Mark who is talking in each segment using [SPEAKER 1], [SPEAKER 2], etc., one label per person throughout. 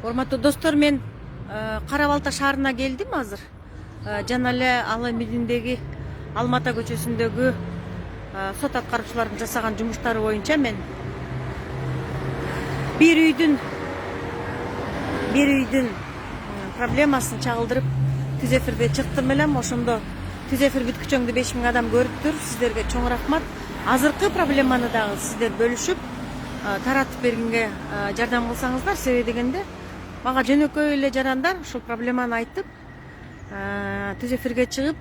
[SPEAKER 1] Урматтуу достор, мен Кара Балта шаарына келдим азыр. Жана эле Ала Мединдеги Алма Ата көчөсүндөгү сот аткаруучулардын жасаган жумуштары боюнча мен бир үйдүн проблемасын чагылдырып түз эфирде чыктым элем. Ошондо түз эфир бүткүчөңдү 5000 адам көрүптүр. Сиздерге чоң рахмат. Азыркы проблеманы дагы сиздер бөлүшүп таратып бергенге жардам кылсаңыздар. Себеби дегенде мага жөнөкөй эле жарандар ушул проблеманы айтып, түз эфирге чыгып,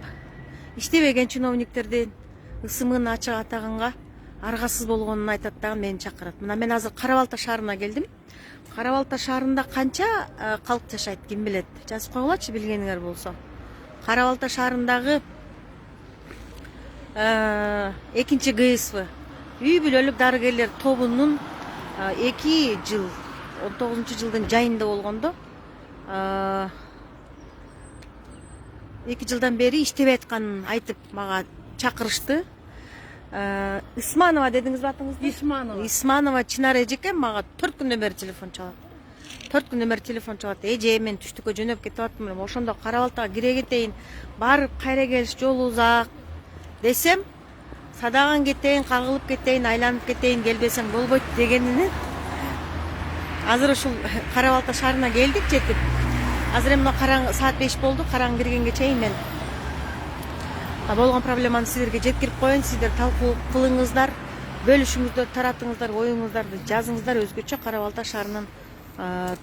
[SPEAKER 1] иштебеген чиновниктердин ысымын ачык атаганга аргасыз болгонун айтат дагы мени чакырат. Мына мен азыр Кара Балта шаарына келдим. Кара Балта шаарында канча калк жашайт, ким билет? Жазып койгулачы билгениңер болсо. Кара Балта шаарындагы экинчи ГСВ үй бүлөлүк дарыгерлер тобунун 2 жыл 19-жылдын жайында болгондо 2 жылдан бери иштебей атканын айтып мага чакырышты. Исманова дедиңизби атыңызды? Исманова Чынар эжеке мага 4 күндөн бери телефон чалат. 4 күндөн бери телефон чалат. Эже, мен түштүккө жөнөп кетип аттым. Ошондо Кара Балтага кире кетейин, барып кайра келиш жолу узак десем, садаган кетейин, кагылып кетейин, айланып кетейин, келбесең болбойт дегенинен азыр ушул Кара Балта шаарына келдик, жетип. Азыр эми саат 5 болду, караң киргенге чейин мен болгон проблеманы сиздерге жеткирип коеюн. Сиздер талкуу кылыңыздар, бөлүшүңүздөр, таратыңыздар, оюңуздарды жазыңыздар. Өзгөчө Кара Балта шаарынын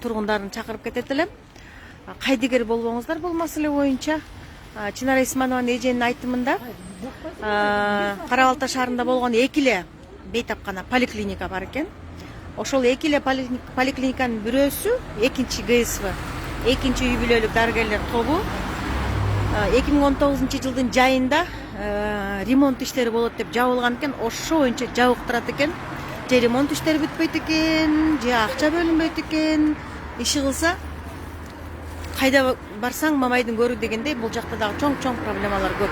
[SPEAKER 1] тургундарын чакырып кетет элем. Кайдыгер болбоңуздар бул маселе боюнча. Чынар Исманованын эженин айтымында Кара Балта шаарында болгон 2 эле бейтапкана поликлиника бар экен. Ошол 2 эле поликлиниканын бирөөсү экинчи ГСВ, экинчи үй бүлөлүк дарыгерлер тобу 2019-жылдын жайында ремонт иштери болот деп жабылган экен. Ошо боюнча жабыктырат экен. Же ремонт иштери бүтпөйт экен, же акча бөлүнбөйт экен. Иши кылса кайда барсаң мамайдын көрү дегендей, бул жакта дагы чоң проблемалар көп.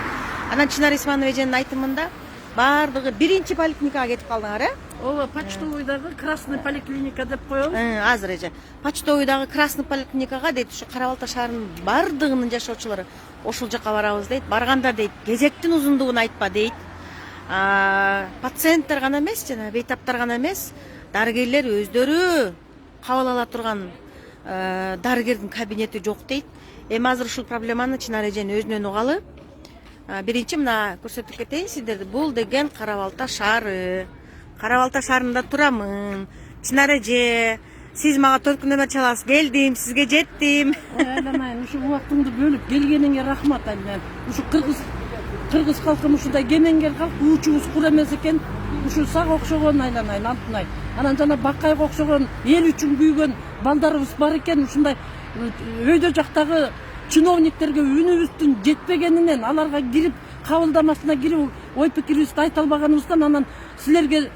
[SPEAKER 1] Анан Чынар Исманова эженин айтымында бардыгы биринчи поликлиникага кетип калдыңар,
[SPEAKER 2] Ооба, почтовойдагы Красный поликлиника деп коебуз.
[SPEAKER 1] Азыр эже. Почтовойдагы Красный поликлиникага дейт, ушу Кара Балта шаарынын бардыгынын жашоочулары ошол жака барабыз дейт. Барганда дейт, кезектин узундугун айтпа дейт. Пациенттер гана эмес, жана бейтаптар гана эмес, дарыгерлер өздөрү кабыл ала турган дарыгердин кабинети жок дейт. Эми азыр ушул проблеманы Чынар эженин өзүнөн угалы. Биринчи мына көрсөтүп кетейин сиздерди. Бул деген Кара Балта шаары. Кара Балта шаарында турамын. Чынар эже, сиз мага 4 күндөн бери чаласыз. Келдим, сизге жеттим.
[SPEAKER 2] Айланайын, ушу убактыңды бөлүп келгениңе рахмат айнан. Ушу кыргыз калкым ушундай кемеңгер калк, уучубуз кур эмес экен. Ушу сага окшогон айланайын, антынай. Анан жана Бакайга окшогон эл үчүн күйгөн балдарыбыз бар экен. Ушундай өйдө жактагы чиновниктерге үнүбүздүн жетпегенинен, аларга кирип кабылдамасына кирип ой пикирибизди айта албаганыбыздан анан силерге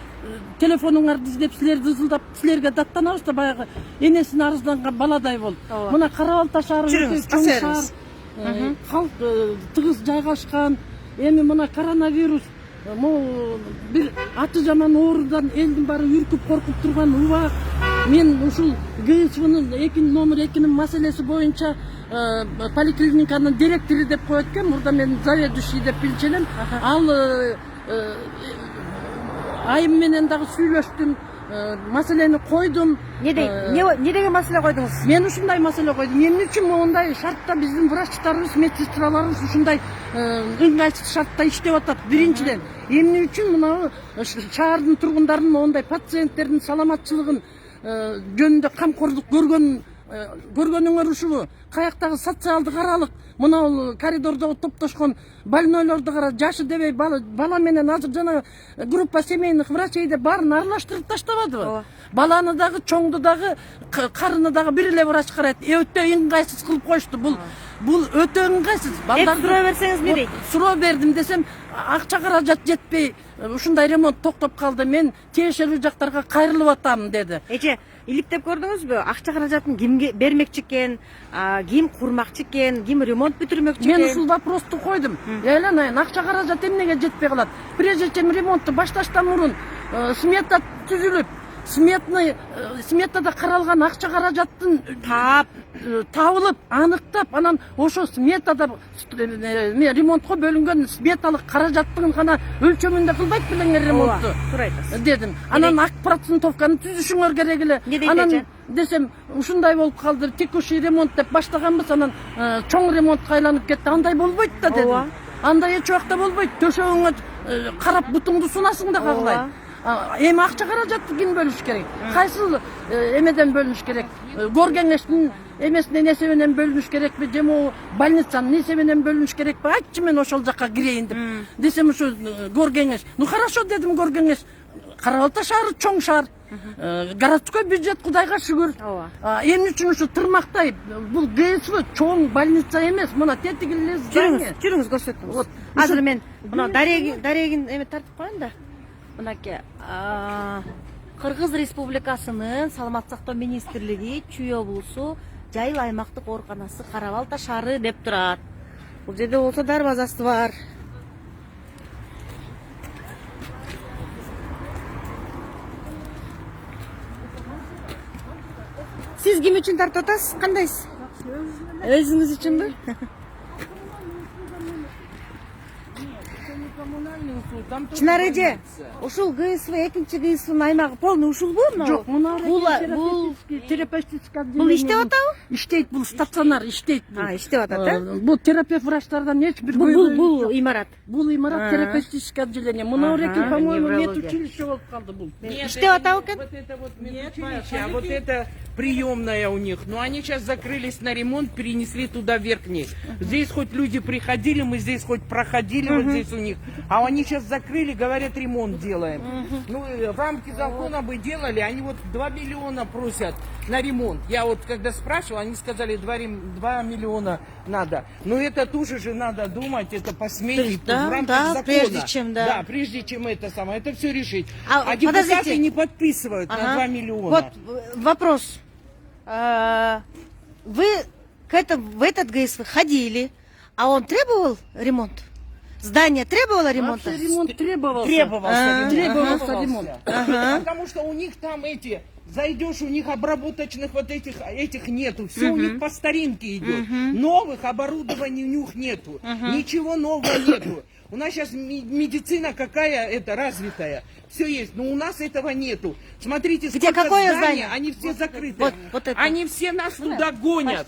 [SPEAKER 2] телефонуңарды издеп, силерди ызылдап, силерге даттанабыз да баягы энесине арызданган баладай болуп. Мына Кара Балта шаары өтө чоң шаар, калк тыгыз жайгашкан. Эми мына коронавирус, могу бир аты жаман оорудан элдин баары үркүп коркуп турган убак. Мен ушул ГСВнын номер 2-нин маселеси боюнча поликлиниканын директору деп коет экен. Мурда мен заведующий деп билчелем. Ал айым менен дагы сүйлөштүм, маселени койдум.
[SPEAKER 1] Не деген маселе койдуңуз?
[SPEAKER 2] Мен ушундай маселе койдум. Эмне үчүн мондай шартта биздин врачтарыбыз, медсестраларыбыз ушундай ыңгайсыз шартта иштеп атат? Биринчиден, эмне үчүн мына шаардын тургундарынын мондай пациенттердин саламатчылыгын жөнүндө камкордук көргөнүңөр ушубу? Каяктагы социалдык аралык мына коридордо топтошкон больнойлорду кара, жашы дебей бала менен азыр жана группа семейных врачей деп баарын аралаштырып таштабадыбы? Баланы дагы, чоңду дагы, карыны дагы бир эле врач карайт. Өтө ыңгайсыз кылып коюшту. Бул өтө ыңгайсыз.
[SPEAKER 1] Суроо берсеңиз эмне дейт?
[SPEAKER 2] Суроо бердим десем, акча каражат жетпей, ушундай ремонт токтоп калды. Мен тиешелүү жактарга кайрылып атам деди.
[SPEAKER 1] Эже, иликтеп көрдүңүзбү? Акча каражатын кимге бермекчи экен, ким курмакчы экен, ким ремонт бүтүрмөкчү экен?
[SPEAKER 2] Мен ушул вопросту койдум. Айланайын, акча каражат эмнеге жетпей калат? Прежде чем ремонтту башташтан мурун смета түзүлүп, сметада каралган акча каражаттын табылып аныктап анан ошо сметада ремонтко бөлүнгөн сметалык каражаттын гана өлчөмүндө кылбайт белеңер ремонтту
[SPEAKER 1] туура айтасыз.
[SPEAKER 2] дедим. Анан ак процентовканы түзүшүңөр керек эле.
[SPEAKER 1] Эмне дейт
[SPEAKER 2] Анан
[SPEAKER 1] эже?
[SPEAKER 2] десем ушундай болуп калды, текущий ремонт деп баштаганбыз, анан чоң ремонтко айланып кетти. Андай болбойт да дедим. Андай эч убакта болбойт. Төшөгүңө карап бутуңду сунасың да кагылайт. Эми акча каражатты ким бөлүш керек? Кайсыл эмеден бөлүнүш керек? Гор кеңештин эмесинен эсебинен бөлүнүш керекпи, же могу больницанын эсебинен бөлүнүш керекпи? Айтчы, мен ошол жакка кирейин деп. Десем ушу гор кеңеш. Ну хорошо дедим, гор кеңеш. Кара Балта шаары чоң шаар. Городской бюджет Кудайга шүгүр. Эмне үчүн ушу тырмактай? Бул ГСВ чоң больница эмес. Мына тетиги эле здание.
[SPEAKER 1] Жүрүңүз көрсөтүңүз. Азыр мен мына дарегин эме тартып коеюн да. Мынакей Кыргыз Республикасынын Саламаттык сактоо министрлиги Чүй облусу Жайыл аймактык ооруканасы Кара Балта шаары деп турат. Бул жерде болсо дар базасы бар. Сиз ким үчүн тартып атасыз? Кандайсыз? Өзүңүз үчүнбү? Чынар эже, ушул ГСВ экинчи ГСВнын аймагы полный ушулбу?
[SPEAKER 2] Жок, мына
[SPEAKER 1] бул
[SPEAKER 2] терапевтический
[SPEAKER 1] бул иштеп атабы?
[SPEAKER 2] иштейт, бул стационар иштейт.
[SPEAKER 1] Иштеп атат, э?
[SPEAKER 2] Бул терапевт врачтардан эч бир
[SPEAKER 1] Бул имарат.
[SPEAKER 2] Бул имарат терапевтическое отделение. Мына эки, по-моему, медучилище болуп калды бул.
[SPEAKER 1] Иштеп атабы экен?
[SPEAKER 3] Вот это вот медучилище, а вот это приемная у них. Но они сейчас закрылись на ремонт, перенесли туда верхний. Здесь хоть люди приходили, мы здесь хоть проходили, вот здесь у них. А они сейчас закрыли, говорят, ремонт делаем. Ну, в рамки закона бы делали, они вот 2 миллиона просят на ремонт. Я вот когда спрашивала, они сказали, 2 миллиона надо. Но это тоже же надо думать, это посмейте
[SPEAKER 1] Да,
[SPEAKER 3] в рамках
[SPEAKER 1] да,
[SPEAKER 3] закона.
[SPEAKER 1] прежде чем, да.
[SPEAKER 3] Да, прежде чем это самое, это все решить.
[SPEAKER 1] А,
[SPEAKER 3] депутаты
[SPEAKER 1] подождите.
[SPEAKER 3] не подписывают на 2 миллиона.
[SPEAKER 1] Вот вопрос. Вы в этот ГСВ ходили, а он требовал ремонт? Здание требовало ремонта?
[SPEAKER 2] Вообще ремонт требовался.
[SPEAKER 3] Требовался
[SPEAKER 2] ремонт.
[SPEAKER 3] Потому что у них там зайдешь, у них обработочных вот этих нету. Все у них по старинке идет. Новых оборудований у них нету. Ничего нового нету. У нас сейчас медицина какая развитая. Все есть, но у нас этого нету. Смотрите,
[SPEAKER 1] Где
[SPEAKER 3] сколько
[SPEAKER 1] какое
[SPEAKER 3] зданий,
[SPEAKER 1] здание?
[SPEAKER 3] они все закрыты.
[SPEAKER 1] Вот это.
[SPEAKER 3] Они все нас туда гонят.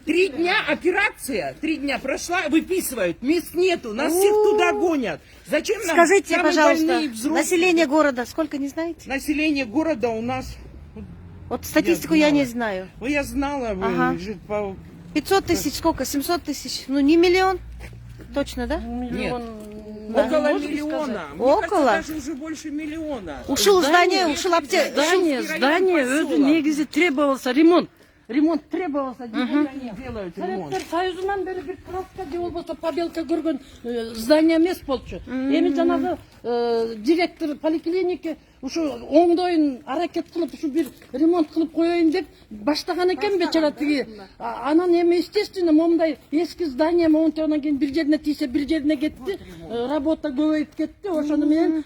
[SPEAKER 3] 3 дня операция, 3 дня прошла, выписывают. Мест нету, нас всех туда гонят. Зачем нам
[SPEAKER 1] Скажите,
[SPEAKER 3] самые
[SPEAKER 1] пожалуйста,
[SPEAKER 3] больные взрослые?
[SPEAKER 1] население города сколько, не знаете?
[SPEAKER 3] Население города у нас,
[SPEAKER 1] Вот статистику я не знаю.
[SPEAKER 3] я знала,
[SPEAKER 1] Ага. 500 тысяч, сколько? 700 тысяч? Ну, не миллион? Точно, да?
[SPEAKER 3] Нет.
[SPEAKER 2] Да,
[SPEAKER 3] Около
[SPEAKER 2] можете
[SPEAKER 3] миллиона.
[SPEAKER 2] сказать?
[SPEAKER 3] Мне
[SPEAKER 1] Около?
[SPEAKER 3] кажется, даже уже больше миллиона.
[SPEAKER 1] Ушел здание, ушел аптека.
[SPEAKER 2] Здание өзү негизи требовался ремонт. Ремонт требовался.
[SPEAKER 3] Они делают ремонт.
[SPEAKER 2] Советтер Союзунан бери бир краска же болбосо побелка көргөн здание эмес болчу. Эми жанагы директор поликлиники ушу оңдойун аракет кылып ушу бир ремонт кылып коеюн деп баштаган экен бечара тиги. Анан эми естественно момундай эски здание монтеп анан кийин бир жерине тийсе бир жерине кетти. Работа көбөйүп кетти. Ошону менен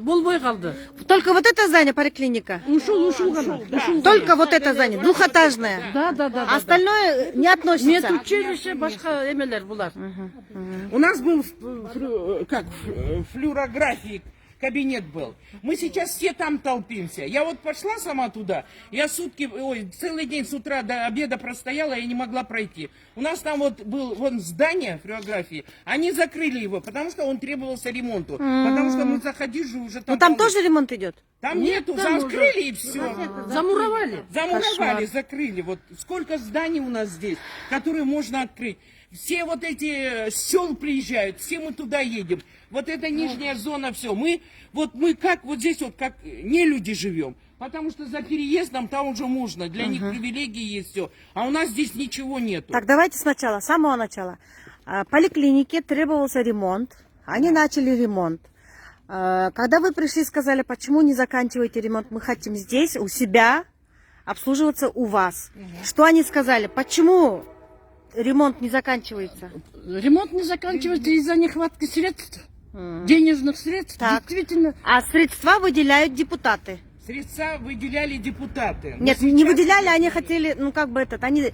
[SPEAKER 2] болбой калды.
[SPEAKER 1] Только вот это здание поликлиника?
[SPEAKER 2] Ушул гана.
[SPEAKER 1] Только вот это здание, двухэтажное.
[SPEAKER 2] Да.
[SPEAKER 1] Остальное не относится.
[SPEAKER 2] Медучилище, башка эмелер булар.
[SPEAKER 3] У нас был флюорографик кабинет был. Мы сейчас все там толпимся. Я вот пошла сама туда, я целый день с утра до обеда простояла, я не могла пройти. У нас там вот был здание флюорографии, они закрыли его, потому что он требовался ремонту. Потому что мы заходишь уже там.
[SPEAKER 1] Ну там тоже ремонт идет?
[SPEAKER 3] Там нету, закрыли и все.
[SPEAKER 2] Замуровали.
[SPEAKER 3] Замуровали, закрыли. Вот сколько зданий у нас здесь, которые можно открыть. Все вот эти сел приезжают, все мы туда едем. Вот это нижняя зона, все. Мы как вот здесь вот как не люди живем. Потому что за переездом там уже можно. Для них привилегии есть все. А у нас здесь ничего нету.
[SPEAKER 1] Так, давайте сначала, с самого начала. Поликлинике требовался ремонт. Они начали ремонт. Когда вы пришли, сказали, почему не заканчиваете ремонт, мы хотим здесь, у себя, обслуживаться у вас. Что они сказали? Почему ремонт не заканчивается?
[SPEAKER 2] Ремонт не заканчивается из-за нехватки средств, денежных средств.
[SPEAKER 1] Так.
[SPEAKER 2] Действительно.
[SPEAKER 1] А средства выделяют депутаты.
[SPEAKER 3] Средства выделяли депутаты. Но
[SPEAKER 1] Нет, не
[SPEAKER 3] сейчас
[SPEAKER 1] выделяли,
[SPEAKER 3] это-
[SPEAKER 1] они хотели, ну как бы они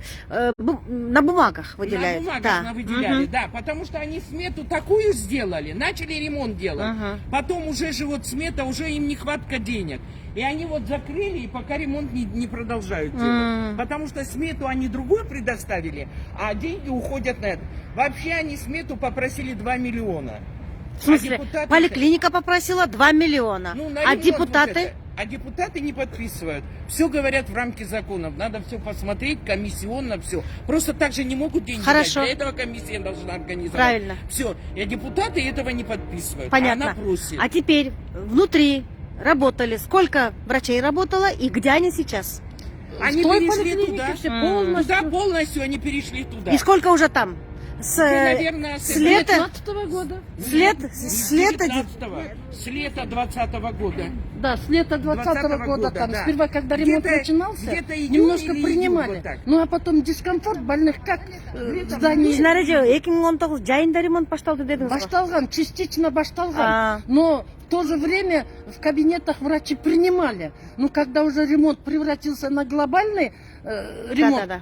[SPEAKER 1] на бумагах выделяют.
[SPEAKER 3] На бумагах
[SPEAKER 1] Да.
[SPEAKER 3] выделяли,
[SPEAKER 1] Мгм.
[SPEAKER 3] да, потому что они смету такую сделали, начали ремонт делать,
[SPEAKER 1] Ага.
[SPEAKER 3] потом уже же вот смета, уже им нехватка денег. И они вот закрыли, и пока ремонт не продолжают делать. Потому что смету они другую предоставили, а деньги уходят на это. Вообще они смету попросили 2 миллиона.
[SPEAKER 1] В смысле,
[SPEAKER 3] А депутаты-
[SPEAKER 1] поликлиника попросила 2 миллиона,
[SPEAKER 3] Ну, на
[SPEAKER 1] а
[SPEAKER 3] ремонт
[SPEAKER 1] депутаты...
[SPEAKER 3] вот это. А депутаты не подписывают. Все говорят в рамке законов. Надо все посмотреть, комиссионно все. Просто так же не могут деньги
[SPEAKER 1] Хорошо.
[SPEAKER 3] дать. Для этого комиссия должна организовать.
[SPEAKER 1] Правильно.
[SPEAKER 3] Все. И депутаты этого не подписывают.
[SPEAKER 1] Понятно.
[SPEAKER 3] А она просит.
[SPEAKER 1] А теперь внутри работали, сколько врачей работало и где они сейчас?
[SPEAKER 3] Они
[SPEAKER 2] В той
[SPEAKER 3] перешли
[SPEAKER 2] поликлинике
[SPEAKER 3] туда.
[SPEAKER 2] все полностью.
[SPEAKER 3] Туда полностью они перешли туда.
[SPEAKER 1] И сколько уже там? С,
[SPEAKER 3] наверное,
[SPEAKER 1] с
[SPEAKER 3] с
[SPEAKER 1] лета?
[SPEAKER 2] 19 года.
[SPEAKER 1] С лета?
[SPEAKER 3] С
[SPEAKER 1] С лета?
[SPEAKER 3] 19-го, с лета 20-го года.
[SPEAKER 2] Да, с лета 20-го года там.
[SPEAKER 3] да.
[SPEAKER 2] Сперва, когда ремонт
[SPEAKER 3] Где-то-
[SPEAKER 2] начинался,
[SPEAKER 3] где-то июнь
[SPEAKER 2] немножко
[SPEAKER 3] или июль,
[SPEAKER 2] принимали.
[SPEAKER 3] вот так.
[SPEAKER 2] Ну а потом дискомфорт больных как в здании.
[SPEAKER 1] Жинареде 2019 жайында ремонт башталды дедіңіз ғой.
[SPEAKER 2] Башталган, частично башталган.
[SPEAKER 1] А.
[SPEAKER 2] Но в то же время в кабинетах врачи принимали. Но когда уже ремонт превратился на глобальный ремонт,
[SPEAKER 1] Да.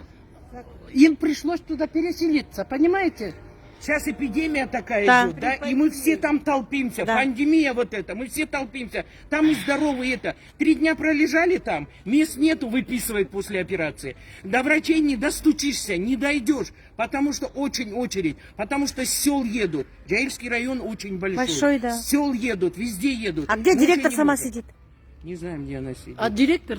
[SPEAKER 2] им пришлось туда переселиться, понимаете?
[SPEAKER 3] Сейчас эпидемия такая
[SPEAKER 1] Да.
[SPEAKER 3] идет, да, и мы все там толпимся.
[SPEAKER 1] Да.
[SPEAKER 3] Пандемия вот эта, мы все толпимся. Там и здоровые это. 3 дня пролежали там, мест нету, выписывают после операции. До врачей не достучишься, не дойдешь, потому что очень очередь, потому что с сел едут. Джаильский район очень большой.
[SPEAKER 1] Большой, да.
[SPEAKER 3] С сел едут, везде едут.
[SPEAKER 1] А где
[SPEAKER 3] Мы уже
[SPEAKER 1] директор
[SPEAKER 3] не
[SPEAKER 1] сама
[SPEAKER 3] можем.
[SPEAKER 1] сидит?
[SPEAKER 3] Не знаем, где она сидит.
[SPEAKER 2] А директор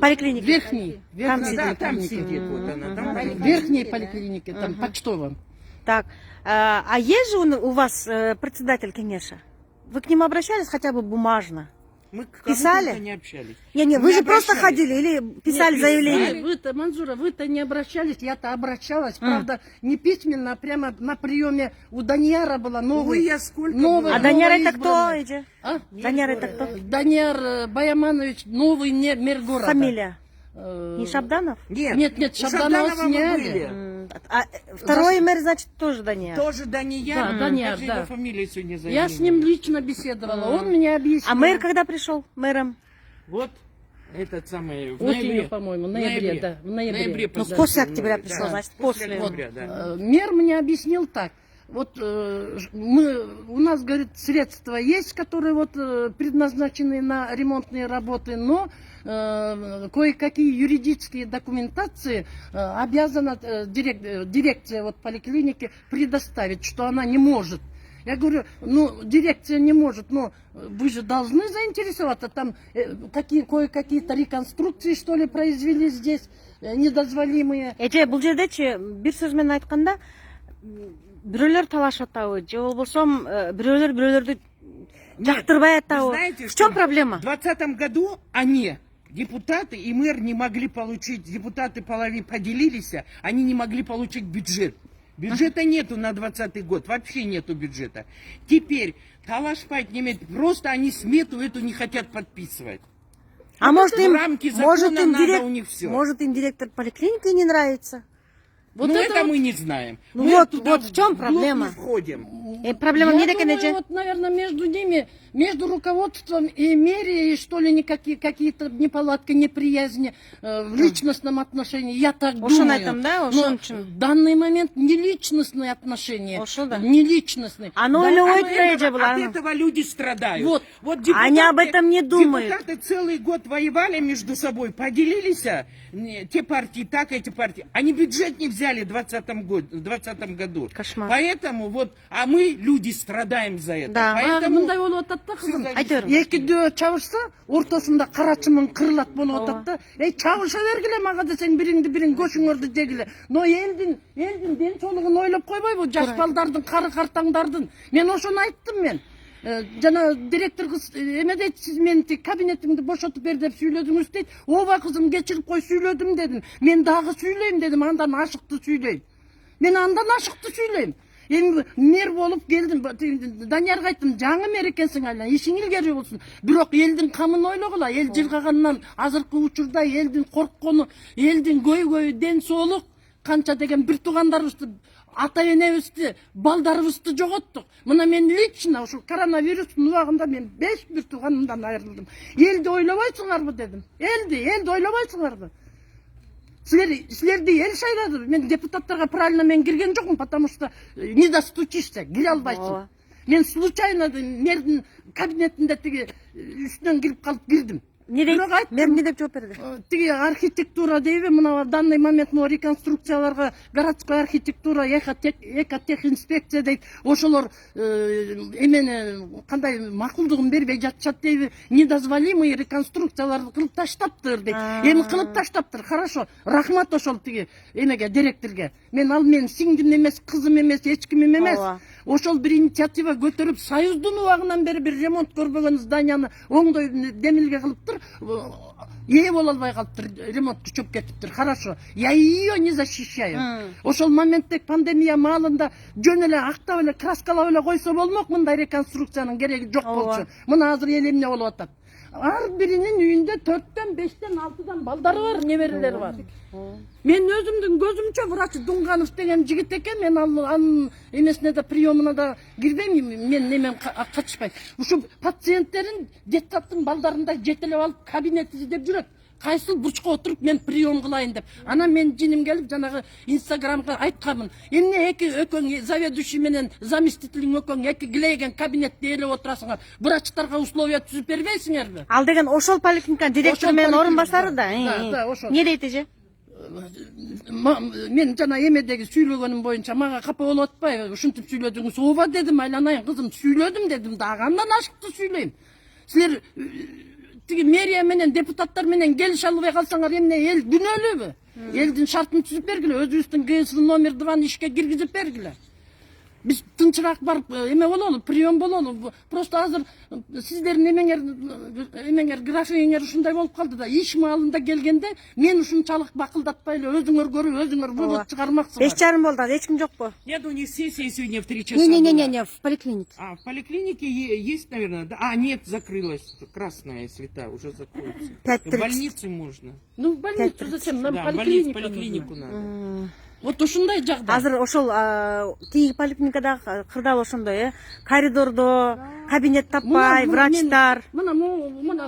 [SPEAKER 1] Поликлиники.
[SPEAKER 2] верхний,
[SPEAKER 1] Там
[SPEAKER 2] верхней
[SPEAKER 1] сидит.
[SPEAKER 3] Да, там
[SPEAKER 2] поликлиники.
[SPEAKER 3] сидит вот она. Там
[SPEAKER 2] Верхней поликлиники, там почтовом.
[SPEAKER 1] Так, а есть же у вас председатель Кенеша? Вы к ним обращались хотя бы бумажно?
[SPEAKER 3] Мы к кому
[SPEAKER 1] Писали?
[SPEAKER 3] только не общались.
[SPEAKER 1] Не, вы
[SPEAKER 3] Не
[SPEAKER 1] же просто
[SPEAKER 3] обращались.
[SPEAKER 1] ходили или писали
[SPEAKER 3] Нет,
[SPEAKER 1] заявление?
[SPEAKER 2] Вы-то, Манзура, вы-то не обращались, я-то обращалась, правда, не письменно, а прямо на приеме у Даньяра была новый.
[SPEAKER 3] Ой, я сколько
[SPEAKER 2] новый-
[SPEAKER 3] была.
[SPEAKER 1] А Даняр это
[SPEAKER 2] новоизбранный.
[SPEAKER 1] кто? Иди?
[SPEAKER 2] А?
[SPEAKER 1] Даняр это кто?
[SPEAKER 2] Даньяр Баяманович, новый мэр города.
[SPEAKER 1] Фамилия?
[SPEAKER 2] Э,
[SPEAKER 1] Не Шабданов?
[SPEAKER 2] Нет,
[SPEAKER 3] у
[SPEAKER 2] Шабданова
[SPEAKER 3] Шабданова мы
[SPEAKER 2] сняли.
[SPEAKER 3] были.
[SPEAKER 1] А второй мэр, значит, тоже Даняр.
[SPEAKER 3] Тоже Данияр.
[SPEAKER 2] Да, Данияр,
[SPEAKER 3] Как же
[SPEAKER 2] да.
[SPEAKER 3] его фамилия сегодня
[SPEAKER 2] Я с ним лично беседовала, он мне объяснил.
[SPEAKER 1] А мэр когда пришел? Мэром?
[SPEAKER 3] Вот этот самый. В
[SPEAKER 2] Осенью,
[SPEAKER 3] ноябре.
[SPEAKER 2] по-моему, в ноябре, да, в ноябре.
[SPEAKER 1] Ну,
[SPEAKER 3] посадили.
[SPEAKER 1] после октября
[SPEAKER 3] Да,
[SPEAKER 1] пришло, значит,
[SPEAKER 3] после
[SPEAKER 1] после.
[SPEAKER 3] октября, да.
[SPEAKER 2] Мэр мне объяснил так. Вот у нас, говорит, средства есть, которые вот предназначены на ремонтные работы, но кое-какие юридические документации обязана дирекция вот поликлиники предоставить, что она не может. Я говорю, ну, дирекция не может, но вы же должны заинтересоваться. Там кое-какие-то реконструкции, что ли, произвели здесь, недозволимые.
[SPEAKER 1] Эже бул жердечи бир сөз менен айтканда бирөөлөр талашып атабы же болбосо бирөөлөрдү жактырбай
[SPEAKER 3] Вы
[SPEAKER 1] атабы?
[SPEAKER 3] знаете,
[SPEAKER 1] В
[SPEAKER 3] что
[SPEAKER 1] чем проблема?
[SPEAKER 3] В 2020 году они, депутаты и мэр, не могли получить, депутаты половины поделились, они не могли получить бюджет. Бюджета нету на 2020 год, вообще нету бюджета. Теперь талашпать не имеет, просто они смету эту не хотят подписывать.
[SPEAKER 1] А может
[SPEAKER 3] в рамки закона надо у них всё.
[SPEAKER 1] может им директор поликлиники не нравится?
[SPEAKER 2] Вот
[SPEAKER 3] ну
[SPEAKER 2] это
[SPEAKER 3] это
[SPEAKER 2] вот-
[SPEAKER 3] мы не знаем.
[SPEAKER 1] Ну
[SPEAKER 3] Мы
[SPEAKER 1] вот-
[SPEAKER 3] туда
[SPEAKER 1] вот в чем
[SPEAKER 3] вглубь
[SPEAKER 1] проблема?
[SPEAKER 3] не входим.
[SPEAKER 1] Проблема
[SPEAKER 2] Я
[SPEAKER 1] не
[SPEAKER 2] думаю,
[SPEAKER 1] эже?
[SPEAKER 2] вот, наверное, между ними, между руководством и мэрией, что ли, какие-то неполадки, неприязни в личностном отношении. Я так
[SPEAKER 1] Ошон
[SPEAKER 2] думаю.
[SPEAKER 1] айтам, да,
[SPEAKER 2] Но
[SPEAKER 1] ошон үчүн.
[SPEAKER 2] в данный момент не личностные отношения.
[SPEAKER 1] Ошо да.
[SPEAKER 2] Не личностные.
[SPEAKER 1] Ано
[SPEAKER 2] Да,
[SPEAKER 1] ойлобойт
[SPEAKER 3] От
[SPEAKER 1] эже
[SPEAKER 3] этого-
[SPEAKER 1] бул
[SPEAKER 3] От
[SPEAKER 1] аны.
[SPEAKER 3] этого люди страдают.
[SPEAKER 2] Вот.
[SPEAKER 3] депутаты,
[SPEAKER 1] Они об этом не думают.
[SPEAKER 3] Депутаты целый год воевали между собой, поделились, те партии так, эти партии. Они бюджет не взяли в 2020 году.
[SPEAKER 1] Кошмар.
[SPEAKER 3] Поэтому вот, а мы, люди, страдаем за это.
[SPEAKER 1] Да.
[SPEAKER 3] Поэтому...
[SPEAKER 2] мындай болуп атат да кызым.
[SPEAKER 1] Айтор.
[SPEAKER 2] Экидөө чабышса ортосунда кара чымын кырылат болуп атат да. Чабыша бергиле мага десең бириңди бириң көчүңөрдү жегиле. Но элдин ден соолугун ойлоп койбойбу жаш балдардын, кары картаңдардын. Мен ошону айттым мен. Жана директор кыз эме дейт, сиз менин кабинетимди бошотуп бер деп сүйлөдүңүз дейт. Ооба кызым, кечирип кой, сүйлөдүм дедим. Мен дагы сүйлөйм дедим, андан ашыктуу сүйлөйм. Мен андан ашыктуу сүйлөйм. Эми мэр болуп келдим, Даниярга айттым, жаңы мэр экенсиң айла, ишиң илгери болсун. Бирок элдин камын ойлогула, эл жылгагандан азыркы учурда элдин корккону, элдин көйгөйү, ден соолук канча деген бир туугандарыбызды, ата энебизди, балдарыбызды жоготтук. Мына мен лично ушул коронавирустун убагында мен 5 бир тууганымдан айрылдым. Элди ойлобойсуңарбы дедим. Элди ойлобойсуңарбы? Силерди эл шайлады. Мен депутаттарга правильно мен кирген жокмун, потому что не достучишься, кире албайсың. Мен случайно мэрдин кабинетинде тиги үстүнөн кирип калып кирдим.
[SPEAKER 1] Не дейт? Мэр не деп жооп берди?
[SPEAKER 2] Тиги архитектура дейби, мына данный момент могу реконструкцияларга городской архитектура, экотехинспекция дейт. Ошолор эмени кандай макулдугун бербей жатышат дейби. Недозволимые реконструкцияларды кылып таштаптыр дейт. Эми кылып таштаптыр. Хорошо. Рахмат ошол тиги эмеге, директорге. Мен сиңдим эмес, кызым эмес, эч кимим эмес. Ошол бир инициатива көтөрүп, Союздун убагынан бери бир ремонт көрбөгөн зданияны оңдой демилге кылыптыр. Ээ боло албай калыптыр, ремонт чөп кетиптир. Хорошо. Я ее не защищаю. Ошол моментте пандемия маалында жөн эле актап эле краскалап эле койсо болмок, мындай реконструкциянын кереги жок болчу. Мына азыр эл эмне болуп атат? Ар биринин үйүндө 4төн, 5тен, 6тан балдары бар, неберелери бар. Мен өзүмдүн көзүмчө врач Дуңганов деген жигит экен, мен анын эмесине да приемуна да кирбейм, мен немем катышпайт. Ушу пациенттерин детсадтын балдарындай жетелеп алып кабинет издеп жүрөт. Кайсыл бурчка отуруп мен прием кылайын деп. Анан мен жиним келип жанагы Инстаграмга айтканмын. Эмне экөөң заведующий менен заместителиң экөөң эки килейген кабинетте элеп отурасыңар. Врачтарга условия түзүп бербейсиңерби?
[SPEAKER 1] Ал деген ошол поликлиниканын директору менен орун басары да.
[SPEAKER 2] Да, ошол.
[SPEAKER 1] Не дейт эже?
[SPEAKER 2] Мен жана эмедеги сүйлөгөнүм боюнча мага капа болуп атпайбы? Ушинтип сүйлөдүңүз. Ооба дедим, айланайын кызым, сүйлөдүм дедим, дагы андан ашыкты сүйлөйм. Силер тиги мэрия менен депутаттар менен келише албай калсаңар эмне, эл дүнөлүбү? Элдин шартын түзүп бергиле, өзүбүздүн ГС номер 2 ишке киргизип бергиле. Биз тынчыраак барып эме бололу, прием бололу. Просто азыр сиздердин эмеңер графигиңер ушундай болуп калды да. Иш маалында келгенде мен ушунчалык бакылдатпай эле өзүңөр көрүп, өзүңөр вывод чыгармаксыңар.
[SPEAKER 1] 5:30 болду, эч ким жокпу?
[SPEAKER 3] Нет, у них сессия сегодня в 3 часа.
[SPEAKER 1] Не, в поликлинике.
[SPEAKER 3] А, в поликлинике есть, наверное, да? А, нет, закрылась. Красная света, уже закроется.
[SPEAKER 1] 5:30.
[SPEAKER 3] В больнице можно.
[SPEAKER 2] Ну, в больницу зачем? Нам
[SPEAKER 3] Да, поликлинику надо.
[SPEAKER 2] Вот ушундай жагдай.
[SPEAKER 1] Азыр ошол тиги поликлиникада кырдаал ошондой, коридордо кабинет таппай, врачтар.
[SPEAKER 2] Мына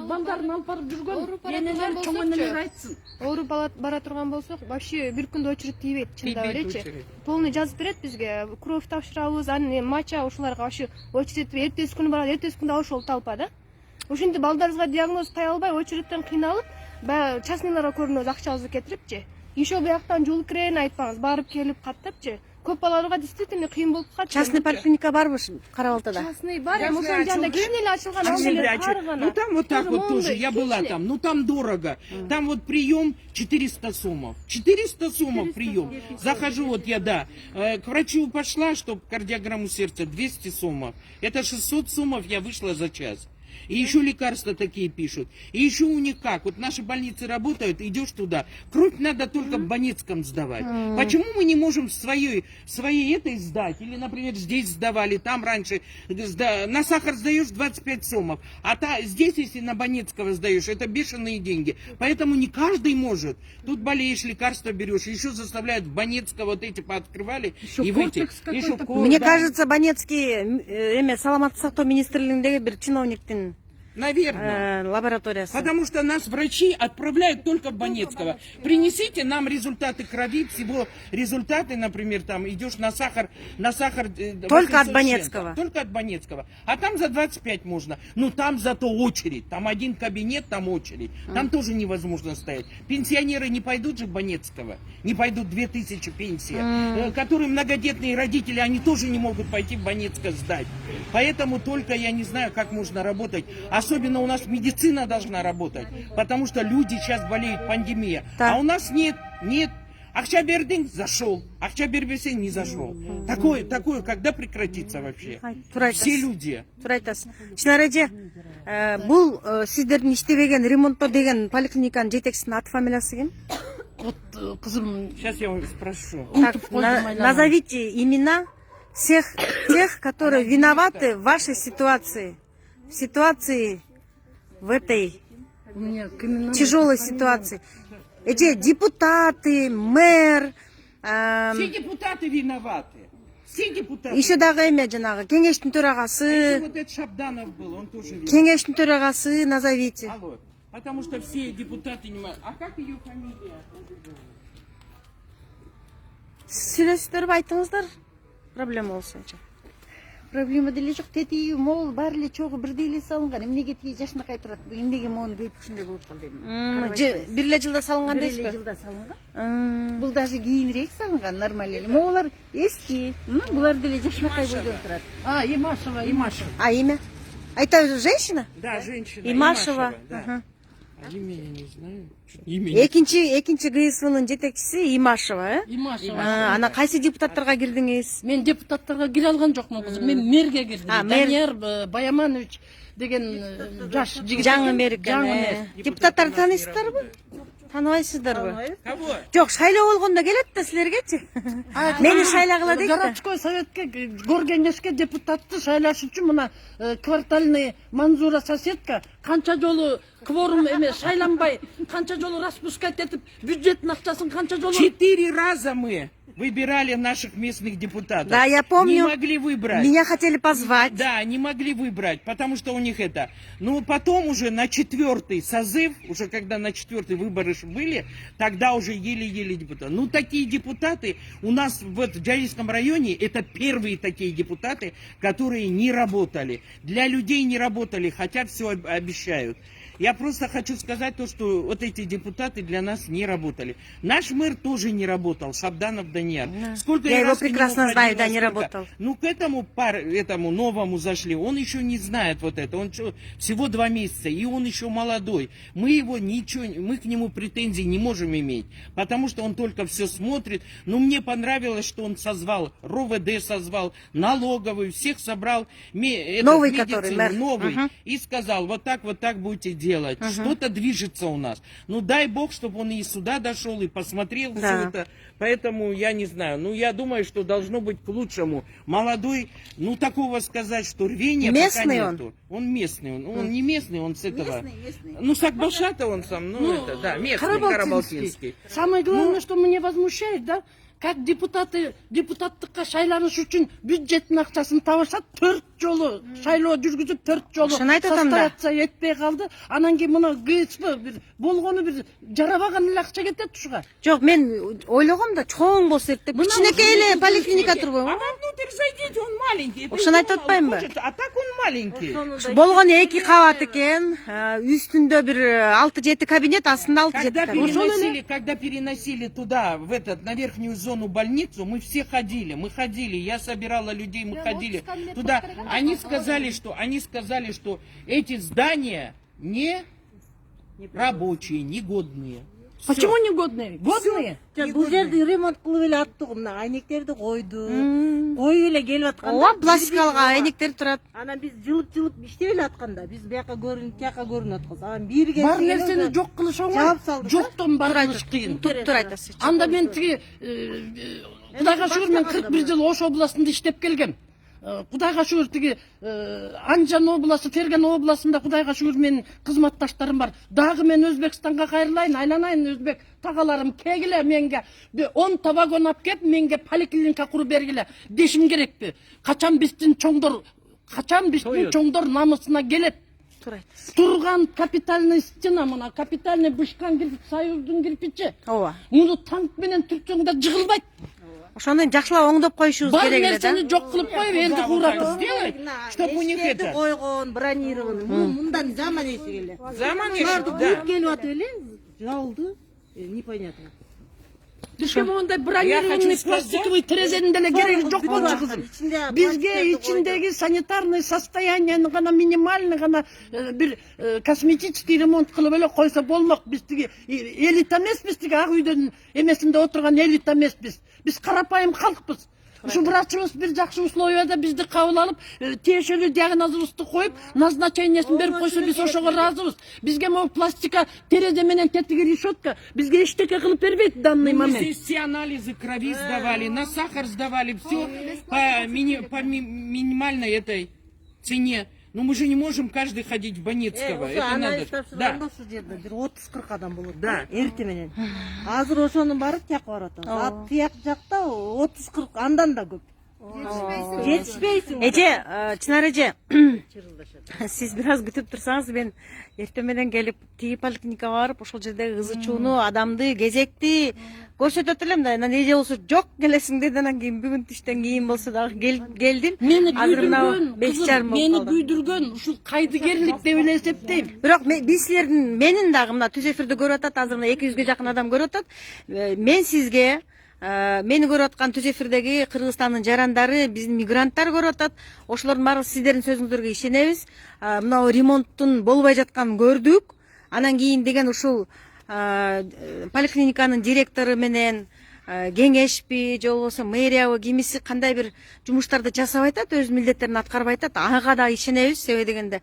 [SPEAKER 2] балдарын алып барып жүргөн энелер, чоң энелер айтсын.
[SPEAKER 4] Ооруп бара турган болсок, вообще бир күндө очередь тийбейт, чындап элечи. Полный жазып берет бизге, кровь тапшырабыз, анан мача ушуларга вообще очередь эртеси күнү барат, эртеси күндө ошол талпа да. Ушинтип балдарыбызга диагноз кое албай, очередтен кыйналып, баягы частныйларга көрүнөбүз акчабызды кетирипчи. Еще бияктан жол кирейин айтпаңыз, барып келип каттапчы. Көп балаларга действительно кыйын болуп калат.
[SPEAKER 1] Частный поликлиника барбы Карабалтада?
[SPEAKER 4] Частный бар, ошол жанында кичине эле ачылган,
[SPEAKER 3] Ну там вот так вот тоже, я была там, ну там дорого. Там вот прием 400 сомов. 400 сомов прием. Захожу вот я, да, к врачу пошла, чтобы кардиограмму сердца, 200 сомов. Это 600 сомов я вышла за час. И еще лекарства такие пишут. И еще у них как? Вот наши больницы работают, идешь туда. Кровь надо только в Банецком сдавать. Почему мы не можем своей этой сдать? Или, например, здесь сдавали, там раньше. На сахар сдаешь 25 сомов. А здесь, если на Банецкого сдаешь, это бешеные деньги. Поэтому не каждый может. Тут болеешь, лекарства берешь. Еще заставляют Банецкого вот эти пооткрывали. И выйти.
[SPEAKER 1] Мне кажется, Банецкий саламаттык сактоо министрлигиндеги бир чиновниктин
[SPEAKER 3] наверное.
[SPEAKER 1] Лабораториясы.
[SPEAKER 3] Потому что нас врачи отправляют только в Банецкого. Принесите нам результаты крови, всего результаты, например, там идешь на сахар.
[SPEAKER 1] Только от Банецкого.
[SPEAKER 3] Только от Банецкого. А там за 25 можно. Ну там зато очередь. Там один кабинет, там очередь. Там тоже невозможно стоять. Пенсионеры не пойдут же в Банецкого. Не пойдут 2000 пенсия. Которые многодетные родители, они тоже не могут пойти в Банецко сдать. Поэтому только я не знаю, как можно работать. Особенно у нас медицина должна работать, потому что люди сейчас болеют, пандемия. Да. А у нас нет. Акчабердин зашел, Акчабербесен не зашел. Такое, когда прекратится вообще? Все люди.
[SPEAKER 1] Чынареже, бул сиздердин иштебеген ремонтто деген поликлиниканын жетекчисинин аты фамилиясы ким?
[SPEAKER 2] Вот, кызым,
[SPEAKER 3] сейчас я вас спрошу.
[SPEAKER 1] Назовите имена всех тех, которые виноваты в вашей ситуации. В ситуации, в этой тяжелой ситуации. Эти депутаты, мэр,
[SPEAKER 3] Все депутаты виноваты. Все депутаты.
[SPEAKER 1] еще дагы эме жанагы кеңештин
[SPEAKER 3] Еще
[SPEAKER 1] төрагасы,
[SPEAKER 3] вот этот Шабданов был, он тоже виноват.
[SPEAKER 1] кеңештин төрагасы назовите.
[SPEAKER 3] Алло. Потому что все депутаты не могут. А как ее фамилия?
[SPEAKER 1] Сүйлөсүздөрбү, айтыңыздар. Проблема болсончо.
[SPEAKER 5] Проблема деле жок. Тетиги мол баары эле чогуу бирдей эле салынган. Эмнеге тиги жашынакай турат? Эмнеге мону дейт ушундай болуп калды эми.
[SPEAKER 1] Бир эле жылда салынган
[SPEAKER 5] Бир эле
[SPEAKER 1] дейсизби?
[SPEAKER 5] жылда салынган. Бул даже кийинирээк салынган, нормаль эле. Могулар эски. Булар деле жашынакай бойдон турат.
[SPEAKER 2] Имашева.
[SPEAKER 1] А имя? А это женщина?
[SPEAKER 3] Да, женщина.
[SPEAKER 1] Имашева.
[SPEAKER 3] Да.
[SPEAKER 1] Ага.
[SPEAKER 3] А имя я не знаю. Имя не-
[SPEAKER 1] Экинчи ГСВнын жетекчиси Имашева,
[SPEAKER 2] Имашева.
[SPEAKER 1] Ана кайсы депутаттарга кирдиңиз?
[SPEAKER 2] Мен депутаттарга кире алган жокмун кызым. Мен мэрге кирдим.
[SPEAKER 1] А, мэр.
[SPEAKER 2] Данияр Баяманович деген жаш жигит.
[SPEAKER 1] Жаңы мэр экен.
[SPEAKER 2] Жаңы мэр.
[SPEAKER 1] Депутаттарды тааныйсыздарбы? Тааныбайсыздарбы?
[SPEAKER 3] Кого?
[SPEAKER 1] Жок, шайлоо болгондо келет да силергечи. Мени шайлагыла дейт да.
[SPEAKER 2] Городской советке горкеңешке депутатты шайлаш үчүн мына квартальный Манзура соседка канча жолу кворум эмес шайланбай, канча жолу распускать этип, бюджеттин акчасын канча жолу
[SPEAKER 3] 4 раза мы выбирали наших местных депутатов.
[SPEAKER 1] Да, я помню.
[SPEAKER 3] Не могли выбрать.
[SPEAKER 1] Меня хотели позвать.
[SPEAKER 3] Да, не могли выбрать, потому что у них это. Ну, потом уже на 4-й созыв, уже когда на 4-й выборы были, тогда уже еле-еле депутаты. Ну, такие депутаты у нас в Джарийском районе, это первые такие депутаты, которые не работали. Для людей не работали, хотя все обещают. Я просто хочу сказать то, что вот эти депутаты для нас не работали. Наш мэр тоже не работал, Шабданов Данияр. Сколько
[SPEAKER 1] Я его
[SPEAKER 3] раз к нему
[SPEAKER 1] прекрасно знаю,
[SPEAKER 3] ходила,
[SPEAKER 1] да, не
[SPEAKER 3] сколько.
[SPEAKER 1] работал.
[SPEAKER 3] Ну, к этому новому зашли. Он еще не знает вот это. Он всего 2 месяца, и он еще молодой. Мы к нему претензий не можем иметь, потому что он только все смотрит. Но мне понравилось, что он созвал, РОВД созвал, налоговый, всех собрал.
[SPEAKER 1] Новый, который мэр.
[SPEAKER 3] Новый. И сказал, вот так будете делать. Что-то движется у нас. Ну, дай бог, чтобы он и сюда дошел, и посмотрел все это. Поэтому я не знаю. Ну, я думаю, что должно быть к лучшему. Молодой, ну, такого сказать, что рвения
[SPEAKER 1] Местный
[SPEAKER 3] пока
[SPEAKER 1] он?
[SPEAKER 3] нету. Он местный. Он не местный, он с этого.
[SPEAKER 5] Местный.
[SPEAKER 3] Ну, с Акбашата он сам, это, да, местный, Карабалтинский.
[SPEAKER 2] Самое главное, что меня возмущает, да, как депутаттыкка шайланыш үчүн бюджеттин акчасын табышат, 4 жолу шайлоо жүргүзүп 4 жолу
[SPEAKER 1] Ошону айтып атам да.
[SPEAKER 2] состояться этпей калды. Анан кийин мына ГСП бир болгону бир жарабаган эле акча кетет ушуга.
[SPEAKER 1] Жок, мен ойлогом да чоң болсо деп. Кичинекей эле поликлиника
[SPEAKER 3] А
[SPEAKER 1] турбайбы?
[SPEAKER 3] вовнутрь зайдите, он маленький. Это
[SPEAKER 1] Ошону
[SPEAKER 3] он
[SPEAKER 1] айтып атпайбы?
[SPEAKER 3] хочет, а так он маленький.
[SPEAKER 1] Болгону 2 кабат экен. Үстүндө бир 6-7 кабинет, астында 6-7 кабинет.
[SPEAKER 3] Когда переносили туда, на верхнюю зону больницу, мы все ходили, я собирала людей, мы ходили туда. Они сказали, что эти здания не рабочие, негодные.
[SPEAKER 2] Почему негодные? Годные.
[SPEAKER 5] Бул жерди ремонт кылып эле аттык, мына айнектерди койду. Коюп эле келип атканда.
[SPEAKER 1] Ооба, пластикалык айнектер турат.
[SPEAKER 5] Анан биз жылып иштеп эле атканда, биз бияка көрүнүп, тияка көрүнүп атканбыз. Анан бири
[SPEAKER 2] Бар нерсени жок кылыш оңой.
[SPEAKER 5] Жаап салды.
[SPEAKER 2] Жоктон бар кылыш кыйын.
[SPEAKER 1] Тур айтасыз.
[SPEAKER 2] Анда мен тиги Кудайга шүгүр мен 41 жыл Ош областында иштеп келгем. Кудайга шүгүр тиги Анжан областы, Ферген областында Кудайга шүгүр менин кызматташтарым бар. Дагы мен Өзбекстанга кайрылайын, айланайын, өзбек тагаларым кегиле менге 10 вагон алып кеп менге поликлиника куруп бергиле дешим керекпи? Качан биздин чоңдор намысына келет? Турган капитальный стена, мына капитальный бышкан кирпич, Союздун кирпичи.
[SPEAKER 1] Ооба.
[SPEAKER 2] Муну танк менен түртсөң да жыгылбайт.
[SPEAKER 1] Ошону жакшылап оңдоп коюшубуз
[SPEAKER 2] Бар
[SPEAKER 1] керек эле
[SPEAKER 2] нерсени
[SPEAKER 1] да.
[SPEAKER 2] жок кылып коюп элди кууратып.
[SPEAKER 3] Сделать, чтобы у них это...
[SPEAKER 5] койгон, бронирован. Мындан жаман эшик эле.
[SPEAKER 3] Заман ешек, да.
[SPEAKER 5] Келип атып эле, жабылды. Непонятно.
[SPEAKER 2] Бизге мондай бронированный пластиковый терезенин деле кереги жок болчу кызым. Бизге ичиндеги санитарный состоянияны гана минимальный гана бир косметический ремонт кылып эле койсо болмок. Биз тиги элита эмеспиз, тиги ак үйдөн эмесинде отурган элита эмеспиз. Биз карапайым калкпыз. Ушу врачыбыз бир жакшы условияда бизди кабыл алып, тиешелүү диагнозубузду коюп, назначениесин берип койсо биз ошого разыбыз. Бизге могу пластика терезе менен тетиги решетка, бизге эчтеке кылып бербейт в данный
[SPEAKER 3] Мы
[SPEAKER 2] момент.
[SPEAKER 3] здесь все анализы крови сдавали, на сахар сдавали, все по минимальной этой цене. Но мы же не можем каждый ходить в Баницкого. Это надо.
[SPEAKER 2] анализ
[SPEAKER 3] Да.
[SPEAKER 2] тапшырганда ушул жерде бир 30-40 адам болот
[SPEAKER 3] Да.
[SPEAKER 2] эрте менен. Азыр ошонун баары тияка барып атабыз. А тияк жакта 30-40 андан да көп. Жетишпейсиң.
[SPEAKER 1] Эже, Чынар эже, сиз бир аз күтүп турсаңыз, мен эртең менен келип тиги поликлиникага барып, ошол жердеги кызы чууну, адамды, кезекти көрсөтөт элем да. Анан эже болсо жок келесиң деди, анан кийин бүгүн түштөн кийин болсо дагы келдим.
[SPEAKER 2] Мени
[SPEAKER 1] Азыр мына
[SPEAKER 2] күйдүргөн,
[SPEAKER 1] 5 жарым болуп
[SPEAKER 2] мени
[SPEAKER 1] калды.
[SPEAKER 2] күйдүргөн ушул кайдыгерлик деп эле эсептейм.
[SPEAKER 1] Бирок биз силердин, менин дагы мына түз эфирди көрүп атат, азыр мына 200ге жакын адам көрүп атат. Мен сизге мени көрүп аткан түз эфирдеги Кыргызстандын жарандары, биздин мигранттар көрүп атат. Ошолордун баары сиздердин сөзүңүздөргө ишенебиз. Мына ремонттун болбой жатканын көрдүк. Анан кийин деген ушул поликлиниканын директору менен кеңешпи же болбосо мэриябы кимиси кандай бир жумуштарды жасап атат, өз милдеттерин аткарып атат. Ага да ишенебиз, себеби дегенде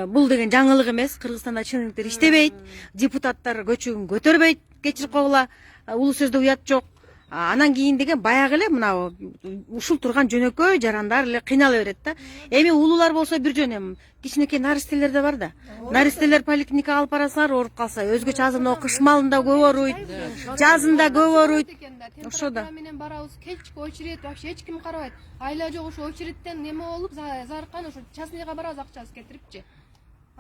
[SPEAKER 1] бул деген жаңылык эмес. Кыргызстанда чиновниктер иштебейт, депутаттар көчөгүн көтөрбөйт, кечирип койгула, улуу сөздө уят жок. Анан кийин деген баягы эле мына ушул турган жөнөкөй жарандар эле кыйнала берет да. Эми улуулар болсо бир жөн, эми кичинекей наристелер да бар да. Наристелер поликлиникага алып барасыңар, ооруп калса, өзгөчө азыр кыш маалында көп ооруйт, жазында көп ооруйт. Ошо да.
[SPEAKER 4] Менен барабыз, кечки очередь, вообще эч ким карабайт. Айла жок ошо очередтен неме болуп, зарыккан ошо частныйга барабыз акчасы кетирипчи.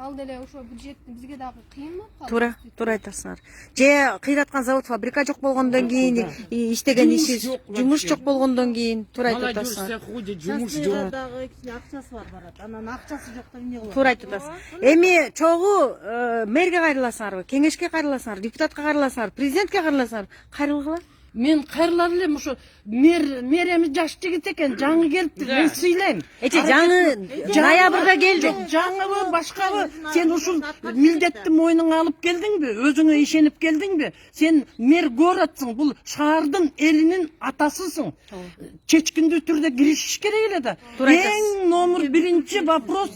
[SPEAKER 4] Ал деле ошо бюджеттин бизге дагы кыйын болуп калды.
[SPEAKER 1] Туура айтасыңар. Же кыйраткан завод, фабрика жок болгондон кийин, иштеген иши, жумуш жок болгондон кийин, туура айтып
[SPEAKER 3] Молодежь
[SPEAKER 1] атасыңар.
[SPEAKER 3] вся ходит, жумуш жок.
[SPEAKER 2] Дагы кичине акчасы бар барат. Анан акчасы жокто эмне кылат?
[SPEAKER 1] Туура айтып атасыз. Эми чогуу мэрге кайрыласыңарбы, кеңешке кайрыласыңар, депутатка кайрыласыңар, президентке кайрыласыңар, кайрылгыла?
[SPEAKER 2] Мен кайрылар элем, ошо мэр эми жаш жигит экен, жаңы келиптир, мен сыйлайм.
[SPEAKER 1] Эче жаңы ноябрда келди.
[SPEAKER 2] Жаңыбы, башкабы, сен ушул милдетти мойнуңа алып келдиңби? Өзүңө ишенип келдиңби? Сен мэр городсың, бул шаардын элинин атасысың. Чечкиндүү түрдө киришиш керек эле да. Эң номер биринчи вопрос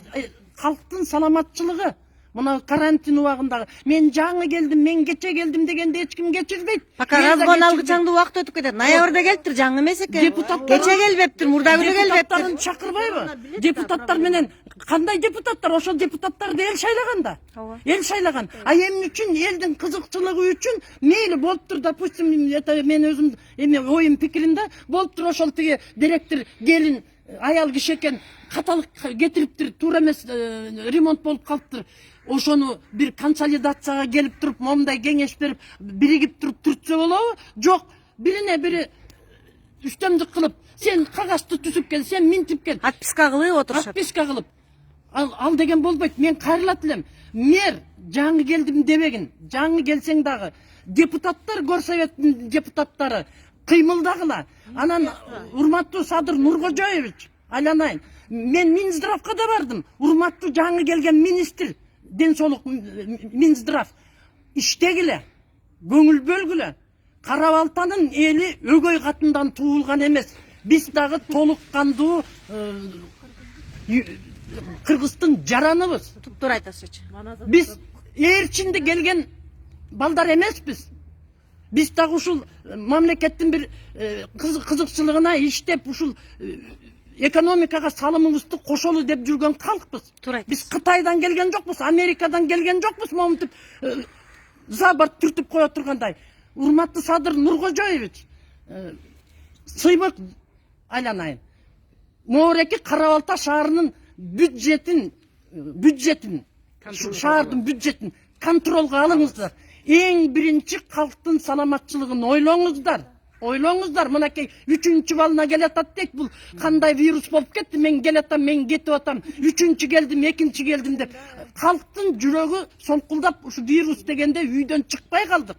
[SPEAKER 2] калктын саламатчылыгы. Мына карантин убагындагы мен жаңы келдим, мен кече келдим дегенде эч ким кечирбейт.
[SPEAKER 1] Пока разгон алгычаңды убакыт өтүп кетет. Ноябрда келиптир, жаңы эмес экен. Кече келбептир, мурда күнү келбептир.
[SPEAKER 2] Депутаттарын чакырбайбы? Депутаттар менен кандай депутаттар? Ошол депутаттарды эл шайлаган да. Эл шайлаган. А эмне үчүн элдин кызыкчылыгы үчүн мейли болуптур, допустим, это мен өзүм эме оюм пикирим да, болуптур ошол тиги директор келин аял киши экен, каталык кетириптир, туура эмес ремонт болуп калыптыр. Ошону бир консолидацияга келип туруп, момундай кеңеш берип, биригип туруп түртсө болобу? Жок, бирине бири үстөмдүк кылып, сен кагазды түзүп кел, сен минтип кел.
[SPEAKER 1] Отписка кылып отурушат.
[SPEAKER 2] Отписка кылып. Ал деген болбойт. Мен кайрылат элем. Мэр жаңы келдим дебегин. Жаңы келсең дагы депутаттар, горсоветтин депутаттары кыймылдагыла. Анан урматтуу Садыр Нуркожоевич, айланайын. Мен Минздравга да бардым. Урматтуу жаңы келген министр, денсаулык Минздрав. Иштегиле, көңүл бөлгүлө. Кара Балтанын эли өгөй катындан туулган эмес. Биз дагы толук кандуу Кыргыздын жараныбыз.
[SPEAKER 1] Туура айтасыз.
[SPEAKER 2] Биз ээрчинде келген балдар эмеспиз. Биз дагы ушул мамлекеттин бир кызыкчылыгына иштеп, ушул экономикага салымыбызды кошолу деп жүргөн калкпыз. Биз Кытайдан келген жокпуз, Америкадан келген жокпуз, момунтип забарт түртүп кое тургандай. Урматтуу Садыр Нуркожоевич, сыйбык айланайын. Моореки Кара Балта шаарынын бюджетин, шаардын бюджетин контролго алыңыздар. Эң биринчи калктын саламатчылыгын ойлоңуздар. Мынакей 3-чү балына келатат дейт, бул кандай вирус болуп кетти, мен келатам, мен кетип атам, 3-чү келдим, 2-чи келдим деп. Калктын жүрөгү солкулдап, ушу вирус дегенде үйдөн чыкпай калдык.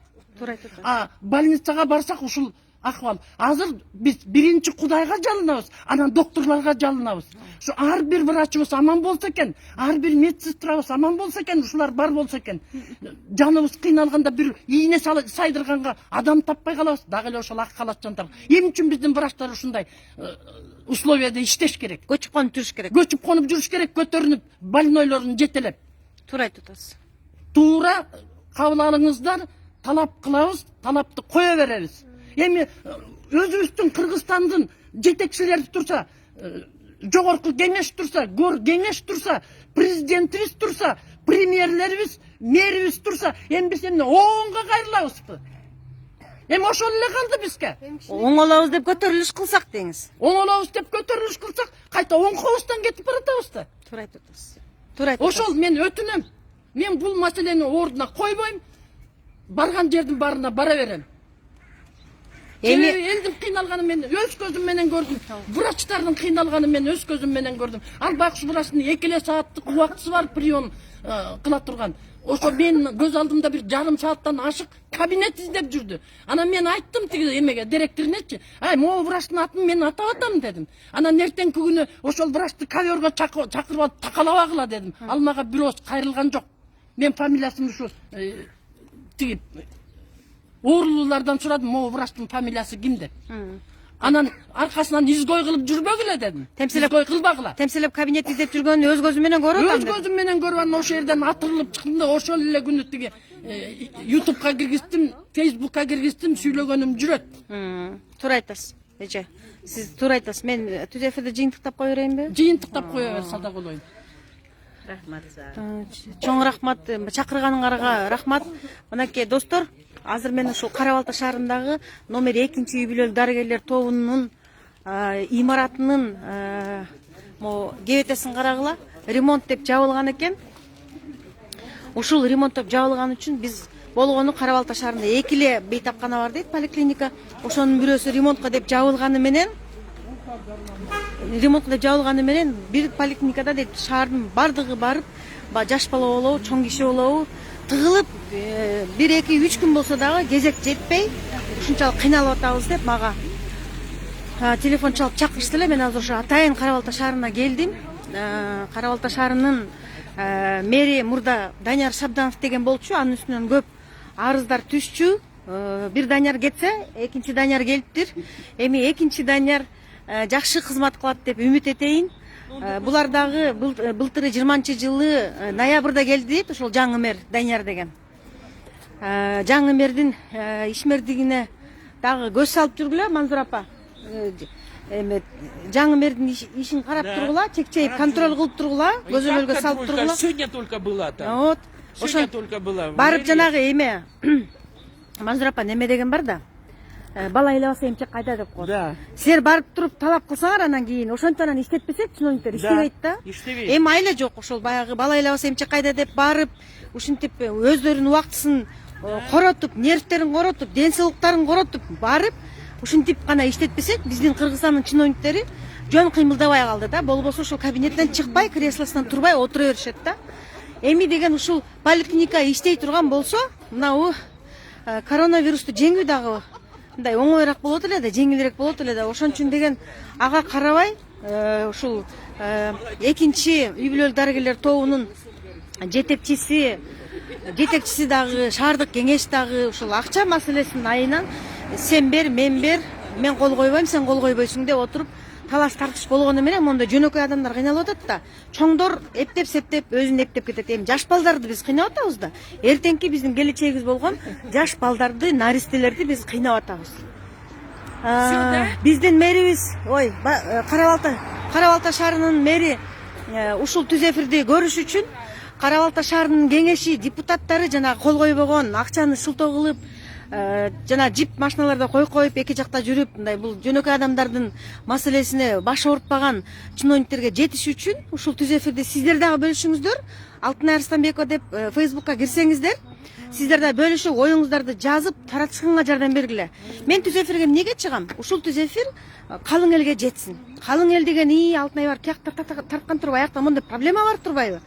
[SPEAKER 2] Больницага барсак ушул акыбал. Азыр биз биринчи Кудайга жалынабыз, анан докторлорго жалынабыз. Ушу ар бир врачыбыз аман болсо экен, ар бир медсестрабыз аман болсо экен, ушулар бар болсо экен. Жаныбыз кыйналганда бир ийне сайдырганга адам таппай калабыз. Дагы эле ошол ак халатчандар. Эмне үчүн биздин врачтар ушундай условияда иштеш керек?
[SPEAKER 1] Көчүп конуп жүрүш керек.
[SPEAKER 2] Көчүп конуп жүрүш керек, көтөрүнүп, больнойлорун жетелеп.
[SPEAKER 1] Туура айтып атасыз.
[SPEAKER 2] Туура кабыл алыңыздар, талап кылабыз, талапты кое беребиз. Эми өзүбүздүн Кыргызстандын жетекчилери турса, жогорку кеңеш турса, кеңеш турса, президентибиз турса, премьерлерибиз, мэрибиз турса, эми биз эмне оонго кайрылабызбы? Эми ошол эле калды бизге.
[SPEAKER 1] Оңолобуз деп көтөрүлүш кылсак деңиз.
[SPEAKER 2] Оңолобуз деп көтөрүлүш кылсак, кайта оңкобуздан кетип баратабыз да.
[SPEAKER 1] Туура айтып атасыз. Туура айтып атасыз.
[SPEAKER 2] Ошол мен өтүнөм. Мен бул маселени ордуна койбойм. Барган жердин баарына бара берем. Элдин кыйналганын мен өз көзүм менен көрдүм. Врачтардын кыйналганын мен өз көзүм менен көрдүм. Ал байкуш врачтын 2 сааттык убактысы бар прием кыла турган. Ошо мен көз алдымда бир жарым сааттан ашык кабинет издеп жүрдү. Анан мен айттым тиги эмеге, директоруне, ай, могу врачтын атын мен атап атам дедим. Анан эртеңки күнү ошол врачты ковёрго чакырып алып такалабагыла дедим. Ал мага бирөөс кайрылган жок. Мен фамилиясын ушу тиги оорулуулардан сурадым, могу врачтын фамилиясы ким деп. Анан аркасынан изгой кылып жүрбөгүлө дедим. Изгой кылбагыла.
[SPEAKER 1] Темселеп кабинет издеп жүргөнүн өз көзүм менен көрүп атам.
[SPEAKER 2] Өз көзүм менен көрүп анан ошол жерден атырылып чыктым да ошол эле күнү тиги YouTube'га киргиздим, Facebook'ка киргиздим, сүйлөгөнүм жүрөт.
[SPEAKER 1] Туура айтасыз. Эже, сиз туура айтасыз. Мен түз эфирде жыйынтыктап кое берейинби?
[SPEAKER 2] Жыйынтыктап кое берсе да болойт.
[SPEAKER 1] Чоң рахмат, чакырганыңарга рахмат. Мынакей достор, азыр мен ушул Кара Балта шаарындагы номер 2 үй-бүлөлүк дарыгерлер тобунун имаратынын кебетесин карагыла. Ремонт деп жабылган экен. Ушул ремонт деп жабылган үчүн биз болгону Кара Балта шаарында 2 эле бейтапкана бар дейт, поликлиника. Ошонун бирөөсү ремонтко деп жабылганы менен бир поликлиникада дейт шаардын бардыгы барып, жаш бала болобу, чоң киши болобу, тыгылып 1-2-3 күн болсо дагы кезек жетпей, ушунчалык кыйналып атабыз деп мага телефон чалып чакырышты эле. Мен азыр ошо атайын Кара Балта шаарына келдим. Кара Балта шаарынын мэри мурда Данияр Шабданов деген болчу, анын үстүнөн көп арыздар түшчү. Бир Данияр кетсе, экинчи Данияр келиптир. Эми экинчи Данияр жакшы кызмат кылат деп үмүт этейин. Булар дагы былтыры 20-жылы ноябрда келди дейт, ошол жаңы мэр Данияр деген. Жаңы мэрдин ишмердигине дагы көз салып жүргүлө, Манзура апа. Эми жаңы мэрдин ишин карап тургула, чекчейип контроль кылып тургула, көзөмөлгө салып тургула.
[SPEAKER 3] Сегодня только была там.
[SPEAKER 1] Вот.
[SPEAKER 3] Сегодня только была.
[SPEAKER 1] Барып жанагы эме Манзура апа неме деген бар да. Бала ыйлабаса эмчек кайда деп коет.
[SPEAKER 3] Да.
[SPEAKER 1] Силер барып туруп талап кылсаңар, анан кийин ошончонан иштетпесек, чиновниктер иштебейт да. Эми айла жок, ошол баягы бала ыйлабаса эмчек кайда деп барып, ушинтип өздөрүнүн убактысын коротуп, нервтерин коротуп, ден соолуктарын коротуп барып, ушинтип гана иштетпесек, биздин Кыргызстандын чиновниктери жөн кыймылдабай калды да. Болбосо ушул кабинеттен чыкпай, креслосунан турбай отура беришет да. Эми деген ушул поликлиника иштей турган болсо, мынау коронавирусту жеңүү дагы мындай оңойраак болот эле да, жеңилирээк болот эле да. Ошон үчүн деген ага карабай, ушул экинчи үй-бүлөлүк дарыгерлер тобунун жетекчиси дагы, шаардык кеңеш дагы ушул акча маселесинин айынан сен бер, мен кол койбойм, сен кол койбойсуң деп отуруп талаш тартыш болгону менен мондой жөнөкөй адамдар кыйналып атат да. Чоңдор эптеп септеп өзүн эптеп кетет. Эми жаш балдарды биз кыйнап атабыз да. Эртеңки биздин келечегибиз болгон жаш балдарды, наристелерди биз кыйнап атабыз. Биздин мэрибиз, Кара Балта шаарынын мэри ушул түз эфирди көрүш үчүн Кара Балта шаарынын кеңеши депутаттары жана кол койбогон, акчаны шылтоо кылып, жана джип машиналарда коюп эки жакта жүрүп, мындай бул жөнөкөй адамдардын маселесине баш оорутпаган чиновниктерге жетиш үчүн ушул түз эфирди сиздер дагы бөлүшүңүздөр. Алтынай Арыстанбекова деп Facebook'ка кирсеңиздер, сиздер да бөлүшүп, оюңуздарды жазып, таратышканга жардам бергиле. Мен түз эфирге эмнеге чыгам? Ушул түз эфир калың элге жетсин. Калың эл деген Алтынай бар, кияк тарткан турбай, аякта мондай проблема бар турбайбы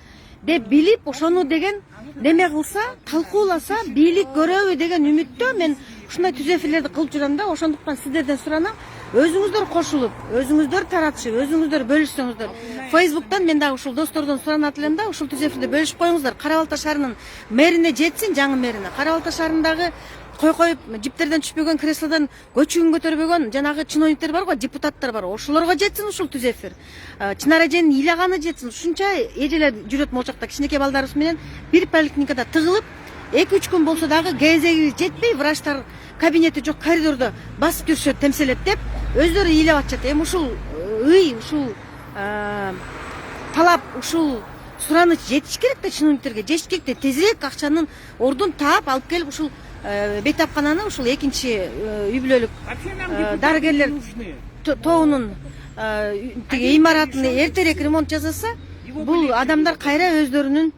[SPEAKER 1] деп билип, ошону деген неме кылса, талкууласа, бийлик көрөбү деген үмүттө мен ушундай түз эфирлерди кылып жүрөм да. Ошондуктан сиздерден суранам, өзүңүздөр кошулуп, өзүңүздөр таратышып, өзүңүздөр бөлүшсөңүздөр. Facebook'тан мен дагы ушул достордон суранат элем да, ушул түз эфирди бөлүшүп коюңуздар. Кара Балта шаарынын мэрине жетсин, жаңы мэрине. Кара Балта шаарындагы коюп жиптерден түшпөгөн, креслодон көчүгүн көтөрбөгөн жанагы чиновниктер бар го, депутаттар бар. Ошолорго жетсин ушул түз эфир. Чынар эженин ыйлаганы жетсин. Ушунча эжелер жүрөт могжакта кичинекей балдарыбыз менен бир поликлиникада тыгылып, 2-3 күн болсо дагы кезеги жетпей, врачтар кабинети жок, коридордо басып жүрүшөт, темселет деп өздөрү ыйлап атышат. Эми ушул ушул талап ушул сураныч жетиш керек да чиновниктерге, жетиш керек да тезирээк акчанын ордун таап алып келип ушул бейтапкананы ушул экинчи үй бүлөлүк
[SPEAKER 3] Вообще нам депутаты
[SPEAKER 1] дарыгерлер
[SPEAKER 3] не нужны.
[SPEAKER 1] тобунун тиги имаратын эртерээк ремонт жасаса, бул адамдар кайра өздөрүнүн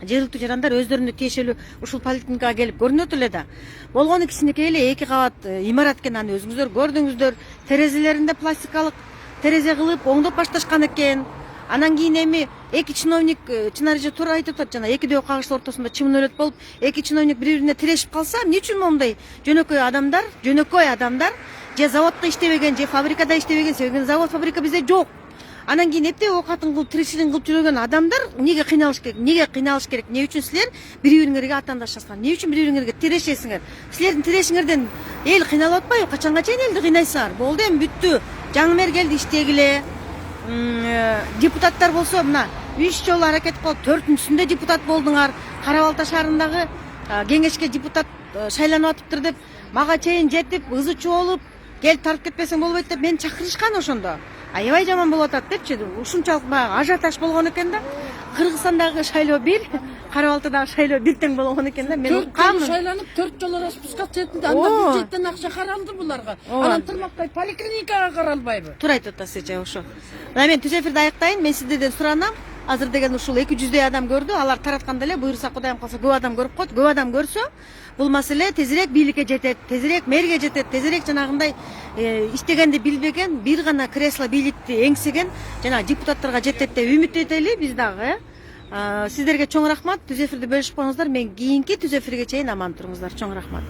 [SPEAKER 1] жергиликтүү жарандар өздөрүнө тиешелүү ушул поликлиникага келип көрүнөт эле да. Болгону кичинекей эле 2 кабат имарат экен, аны өзүңүздөр көрдүңүздөр. Терезелеринде пластикалык терезе кылып оңдоп башташкан экен. Анан кийин эми 2 чиновник Чынар эже туура айтып атат, жана 2 дөй кагыштын ортосунда чымын өлөт болуп, 2 чиновник бири-бирине тирешип калса, эмне үчүн мондай жөнөкөй адамдар же заводдо иштебеген, же фабрикада иштебеген, себеби завод фабрика бизде жок. Анан кийин эптеп оокатын кылып, тиричилигин кылып жүргөн адамдар эмнеге кыйналыш керек? Эмне үчүн силер бири-бириңерге атаандашасыңар? Эмне үчүн бири-бириңерге тирешесиңер? Силердин тирешиңерден эл кыйналып атпайбы? Качанга чейин элди кыйнайсыңар? Болду, эми бүттү. Жаңы мэр келди, иштегиле. Депутаттар болсо мына 3 жолу аракет кылып, 4-сүндө депутат болдуңар. Кара Балта шаарындагы кеңешке депутат шайланып атыптыр деп, мага чейин жетип, ызычуу болуп, келип тартып кетпесең болбойт деп мени чакырышкан ошондо. Аябай жаман болуп атат депчи. Ушунчалык баягы ажиотаж болгон экен да. Кыргызстандагы шайлоо 1, Кара Балтадагы шайлоо 1 тең болгон экен да. Мен укканмын.
[SPEAKER 2] Шайланып 4 жолу распускаться этилди. Анда бюджеттен акча каралды буларга. Анан тырмактай поликлиникага каралбайбы?
[SPEAKER 1] Туура айтып атасыз ошо. Мына мен түз эфирди аяктайын. Мен сиздерден суранам. Азыр деген ушул 200дөй адам көрдү. Алар таратканда эле буйрса Кудайым калса көп адам көрүп коет. Көп адам көрсө, бул маселе тезирээк бийликке жетет, тезирээк мэрге жетет, тезирээк жанагындай иштегенди билбеген, бир гана кресло бийликти эңсеген жана депутаттарга жетет деп үмүт этели биз дагы. Сиздерге чоң рахмат. Түз эфирди бөлүшүп коюңуздар. Мен кийинки түз эфирге чейин аман туруңуздар. Чоң рахмат.